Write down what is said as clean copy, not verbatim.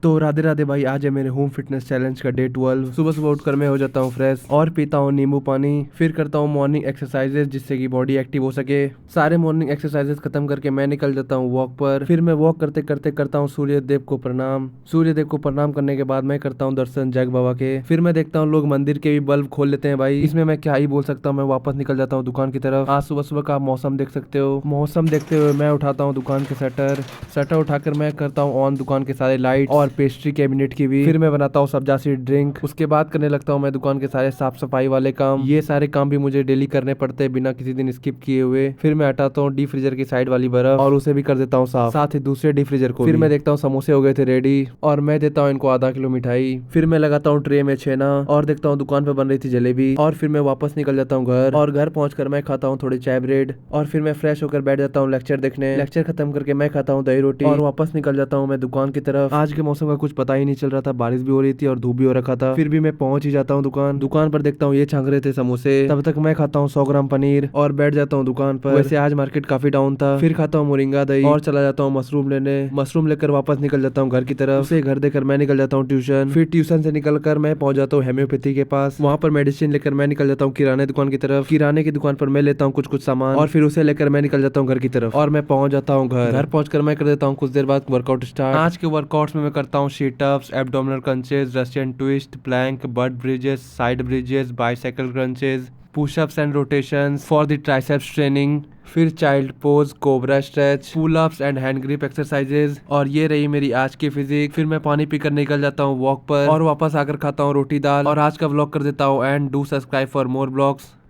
तो राधे राधे भाई, आज है मेरे होम फिटनेस चैलेंज का डे 12। सुबह सुबह उठकर मैं हो जाता हूँ फ्रेश और पीता हूँ नींबू पानी। फिर करता हूँ मॉर्निंग एक्सरसाइजेज जिससे कि बॉडी एक्टिव हो सके। सारे मॉर्निंग एक्सरसाइजेज खत्म करके मैं निकल जाता हूँ वॉक पर। फिर मैं वॉक करते करते करता हूँ सूर्य देव को प्रणाम। सूर्य देव को प्रणाम करने के बाद मैं करता हूँ दर्शन जग बाबा के। फिर मैं देखता हूँ लोग मंदिर के भी बल्ब खोल लेते हैं भाई, इसमें मैं क्या ही बोल सकता हूँ। मैं वापस निकल जाता हूँ दुकान की तरफ। आज सुबह सुबह का मौसम देख सकते हो। मौसम देखते हुए मैं उठाता हूँ दुकान के शटर उठाकर मैं करता हूँ ऑन दुकान के सारे लाइट और पेस्ट्री कैबिनेट की भी। फिर मैं बनाता हूँ सब्जा सीड ड्रिंक। उसके बाद करने लगता हूँ मैं दुकान के सारे साफ सफाई वाले काम। ये सारे काम भी मुझे डेली करने पड़ते हैं बिना किसी दिन स्किप किए हुए। फिर मैं हटाता हूँ डीप फ्रीजर की साइड वाली बर्फ और उसे भी कर देता हूँ साफ, साथ ही दूसरे डीप फ्रीजर को। फिर मैं देखता हूँ समोसे हो गए थे रेडी और मैं देता हूँ इनको आधा किलो मिठाई। फिर मैं लगाता हूँ ट्रे में छेना और देखता हूँ दुकान पे बन रही थी जलेबी। और फिर मैं वापस निकल जाता हूँ घर और घर पहुंचकर मैं खाता हूँ थोड़ी चाय ब्रेड और फिर मैं फ्रेश होकर बैठ जाता हूँ लेक्चर देखने। लेक्चर खत्म करके मैं खाता हूँ दही रोटी और वापस निकल जाता हूँ मैं दुकान की तरफ। आज के मौसम का कुछ पता ही नहीं चल रहा था, बारिश भी हो रही थी और धूप भी हो रखा था। फिर भी मैं पहुंच ही जाता हूँ दुकान पर देखता हूँ ये छांग रहे थे समोसे। तब तक मैं खाता हूँ 100 ग्राम पनीर और बैठ जाता हूँ दुकान पर। वैसे आज मार्केट काफी डाउन था। फिर खाता हूँ मोरिंगा दही और चला जाता हूँ मशरूम लेने। मशरूम लेकर वापस निकल जाता हूँ घर की तरफ। उसे घर देकर मैं निकल जाता हूँ ट्यूशन। फिर ट्यूशन से निकलकर मैं पहुंच जाता हूँ हेम्योपैथी के पास। वहाँ पर मेडिसिन लेकर मैं निकल जाता हूँ किराने दुकान की तरफ। किराने की दुकान पर मैं लेता हूँ कुछ सामान और फिर उसे लेकर मैं निकल जाता हूँ घर की तरफ और मैं पहुंच जाता हूँ घर पहुंचकर मैं कर देता हूँ कुछ देर बाद वर्कआउट स्टार्ट। आज के वर्कआउट्स में मैं करता हूँ sit ups, abdominal crunches, Russian twist, plank, butt bridges, side bridges, bicycle crunches, pushups and rotations for the triceps training. फिर child pose, cobra stretch, pull ups and hand grip exercises. और ये रही मेरी आज की फिजिक। फिर मैं पानी पीकर निकल जाता हूँ वॉक पर और वापस आकर खाता हूँ रोटी दाल। और आज का व्लॉग कर देता हूँ and do subscribe for more blogs.